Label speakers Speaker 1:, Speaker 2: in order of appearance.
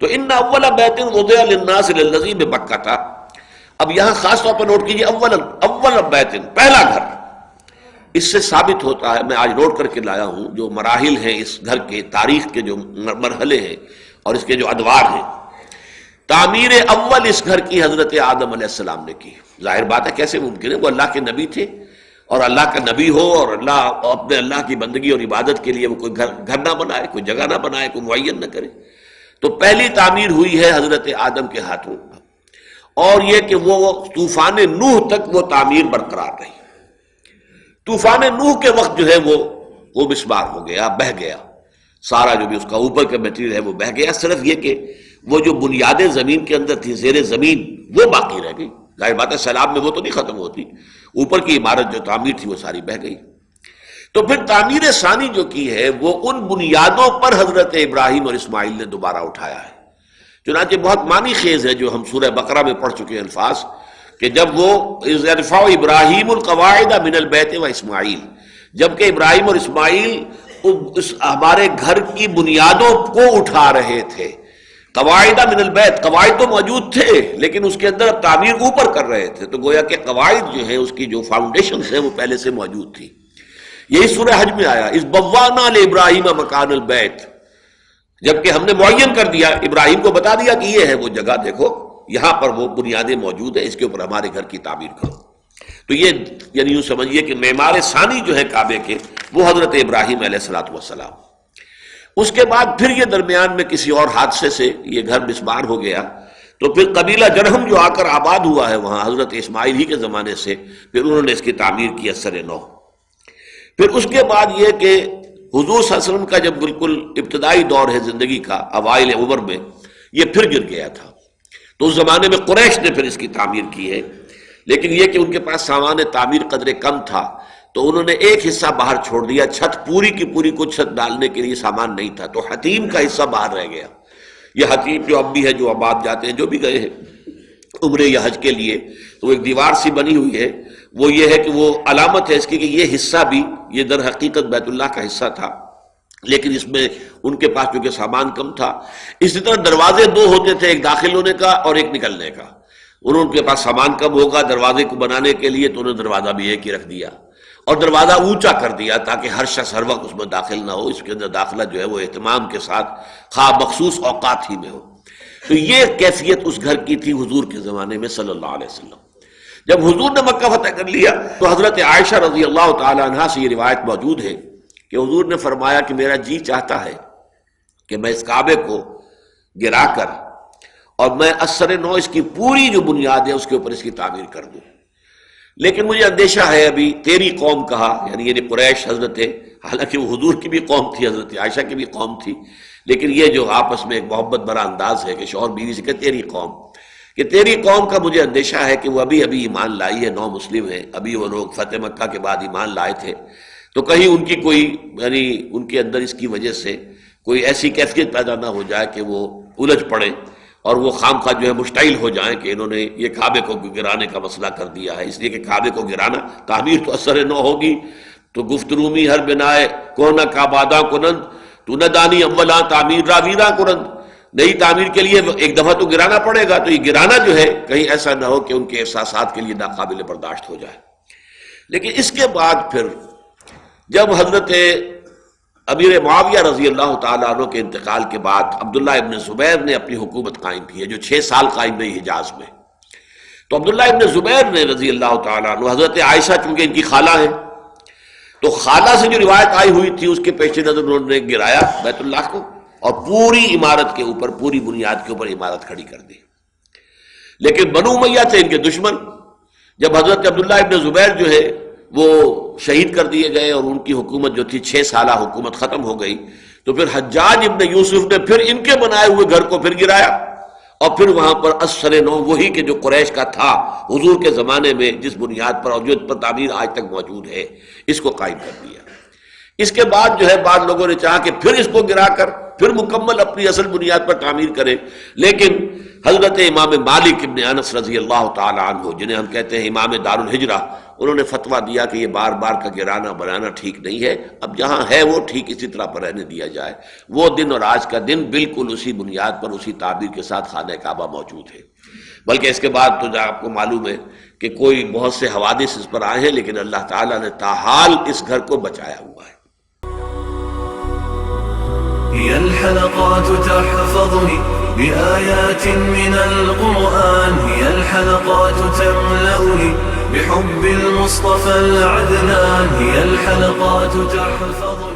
Speaker 1: تو ان اول بیت وضع للناس للذی بمکہ تھا. اب یہاں خاص طور پر نوٹ کیجیے اول بیت، پہلا گھر. اس سے ثابت ہوتا ہے، میں آج نوٹ کر کے لایا ہوں جو مراحل ہیں اس گھر کے، تاریخ کے جو مرحلے ہیں اور اس کے جو ادوار ہیں. تعمیر اول اس گھر کی حضرت آدم علیہ السلام نے کی. ظاہر بات ہے کیسے ممکن ہے، وہ اللہ کے نبی تھے، اور اللہ کا نبی ہو اور اپنے اللہ کی بندگی اور عبادت کے لیے وہ کوئی گھر نہ بنائے، کوئی جگہ نہ بنائے، کوئی معین نہ کرے. تو پہلی تعمیر ہوئی ہے حضرت آدم کے ہاتھوں، اور یہ کہ وہ طوفان نوح تک وہ تعمیر برقرار رہی. طوفان نوح کے وقت جو ہے وہ مسمار ہو گیا، بہہ گیا، سارا جو بھی اس کا اوپر کا میٹیریل ہے وہ بہہ گیا. صرف یہ کہ وہ جو بنیادیں زمین کے اندر تھی، زیر زمین، وہ باقی رہ گئی. ظاہر بات ہے سیلاب میں وہ تو نہیں ختم ہوتی، اوپر کی عمارت جو تعمیر تھی وہ ساری بہہ گئی. تو پھر تعمیر ثانی جو کی ہے وہ ان بنیادوں پر حضرت ابراہیم اور اسماعیل نے دوبارہ اٹھایا ہے. چنانچہ بہت معنی خیز ہے جو ہم سورہ بقرہ میں پڑھ چکے ہیں الفاظ، کہ جب وہ اذ یرفع ابراہیم القواعد من البیت و اسماعیل، جبکہ ابراہیم اور اسماعیل ہمارے گھر کی بنیادوں کو اٹھا رہے تھے. قواعد من البیت، قواعد تو موجود تھے لیکن اس کے اندر اب تعمیر اوپر کر رہے تھے، تو گویا کہ قواعد جو ہے اس کی جو فاؤنڈیشنز ہیں وہ پہلے سے موجود تھی. یہی سورہ حج میں آیا، اذ بوأنا لابراہیم مکان البیت، جبکہ ہم نے معین کر دیا، ابراہیم کو بتا دیا کہ یہ ہے وہ جگہ، دیکھو یہاں پر وہ بنیادیں موجود ہیں، اس کے اوپر ہمارے گھر کی تعمیر کرو. تو یہ یعنی یوں سمجھیے کہ معمار ثانی جو ہے کعبے کے وہ حضرت ابراہیم علیہ الصلوۃ والسلام. اس کے بعد پھر یہ درمیان میں کسی اور حادثے سے یہ گھر مسمار ہو گیا، تو پھر قبیلہ جرہم جو آ کر آباد ہوا ہے وہاں حضرت اسماعیل ہی کے زمانے سے، پھر انہوں نے اس کی تعمیر کی اثر نو. پھر اس کے بعد یہ کہ حضور صلی اللہ علیہ وسلم کا جب بالکل ابتدائی دور ہے زندگی کا، اوائل عمر میں یہ پھر گر گیا تھا، تو اس زمانے میں قریش نے پھر اس کی تعمیر کی ہے. لیکن یہ کہ ان کے پاس سامان تعمیر قدرے کم تھا، تو انہوں نے ایک حصہ باہر چھوڑ دیا، چھت پوری کی پوری کو چھت ڈالنے کے لیے سامان نہیں تھا، تو حتیم کا حصہ باہر رہ گیا. یہ حتیم جو اب بھی ہے، جو اب آپ جاتے ہیں، جو بھی گئے ہیں عمرے یا حج کے لیے، تو ایک دیوار سی بنی ہوئی ہے، وہ یہ ہے کہ وہ علامت ہے اس کی کہ یہ حصہ بھی یہ در حقیقت بیت اللہ کا حصہ تھا، لیکن اس میں ان کے پاس چونکہ سامان کم تھا. اسی طرح دروازے دو ہوتے تھے، ایک داخل ہونے کا اور ایک نکلنے کا. ان کے پاس سامان کم ہوگا دروازے کو بنانے کے لیے، تو انہوں نے دروازہ بھی ایک ہی رکھ دیا اور دروازہ اونچا کر دیا تاکہ ہر شخص ہر وقت اس میں داخل نہ ہو. اس کے اندر داخلہ جو ہے وہ اہتمام کے ساتھ خواہ مخصوص اوقات ہی میں ہو. تو یہ کیفیت اس گھر کی تھی حضور کے زمانے میں صلی اللہ علیہ وسلم. جب حضور نے مکہ فتح کر لیا تو حضرت عائشہ رضی اللہ تعالی عنہا سے یہ روایت موجود ہے کہ حضور نے فرمایا کہ میرا جی چاہتا ہے کہ میں اس کعبے کو گرا کر اور میں اثر نو اس کی پوری جو بنیاد ہے اس کے اوپر اس کی تعمیر کر دوں، لیکن مجھے اندیشہ ہے ابھی تیری قوم کہا، یعنی قریش، حضرت، حالانکہ وہ حضور کی بھی قوم تھی، حضرت عائشہ کی بھی قوم تھی، لیکن یہ جو آپس میں ایک محبت بھرا انداز ہے کہ شوہر بیوی سے کہ تیری قوم، کہ تیری قوم کا مجھے اندیشہ ہے کہ وہ ابھی ایمان لائی ہے، نو مسلم ہیں، ابھی وہ لوگ فتح مکہ کے بعد ایمان لائے تھے، تو کہیں ان کی کوئی یعنی ان کے اندر اس کی وجہ سے کوئی ایسی کیفیت پیدا نہ ہو جائے کہ وہ الجھ پڑے اور وہ خام خواہ جو ہے مشتعل ہو جائیں کہ انہوں نے یہ کعبے کو گرانے کا مسئلہ کر دیا ہے. اس لیے کہ کعبے کو گرانا، تعمیر تو اثر نو ہوگی، تو گفت رومی ہر بنائے کونا کعباداں کنند، تو نہ دانی اولاں تعمیر را ویراں کنند. نئی تعمیر کے لیے ایک دفعہ تو گرانا پڑے گا، تو یہ گرانا جو ہے کہیں ایسا نہ ہو کہ ان کے احساسات کے لیے ناقابل برداشت ہو جائے. لیکن اس کے بعد پھر جب حضرت امیر معاویہ رضی اللہ تعالیٰ عنہ کے انتقال کے بعد عبداللہ ابن زبیر نے اپنی حکومت قائم کی ہے، جو 6 سال قائم رہی حجاز میں، تو عبداللہ ابن زبیر نے رضی اللہ تعالیٰ عنہ، حضرت عائشہ چونکہ ان کی خالہ ہیں، تو خالہ سے جو روایت آئی ہوئی تھی اس کے پیش نظر انہوں نے گرایا بیت اللہ کو اور پوری عمارت کے اوپر، پوری بنیاد کے اوپر عمارت کھڑی کر دی. لیکن بنو امیہ تھے ان کے دشمن. جب حضرت عبداللہ ابن زبیر جو ہے وہ شہید کر دیے گئے اور ان کی حکومت جو تھی 6 سالہ حکومت ختم ہو گئی، تو پھر حجاج ابن یوسف نے پھر ان کے بنائے ہوئے گھر کو پھر گرایا اور پھر وہاں پر اثر نو وہی کہ جو قریش کا تھا حضور کے زمانے میں، جس بنیاد پر اور جو پر تعمیر آج تک موجود ہے، اس کو قائم کر دیا. اس کے بعد جو ہے بعض لوگوں نے چاہا کہ پھر اس کو گرا کر پھر مکمل اپنی اصل بنیاد پر تعمیر کریں، لیکن حضرت امام مالک ابن انس رضی اللہ تعالی عنہ، جنہیں ہم کہتے ہیں امام دار الہجرہ، انہوں نے فتویٰ دیا کہ یہ بار بار کا گرانا بنانا ٹھیک نہیں ہے، اب جہاں ہے وہ ٹھیک اسی طرح پر رہنے دیا جائے۔ وہ دن اور آج کا دن بالکل اسی بنیاد پر اسی تعبیر کے ساتھ خانہ کعبہ موجود ہے۔ بلکہ اس کے بعد تو آپ کو معلوم ہے کہ کوئی بہت سے حوادث اس پر آئے ہیں، لیکن اللہ تعالیٰ نے تاحال اس گھر کو بچایا ہوا ہے۔
Speaker 2: هي الحلقات تحفظني بآيات من القرآن، هي الحلقات تملأني بحب المصطفى العدنان، هي الحلقات تحفظني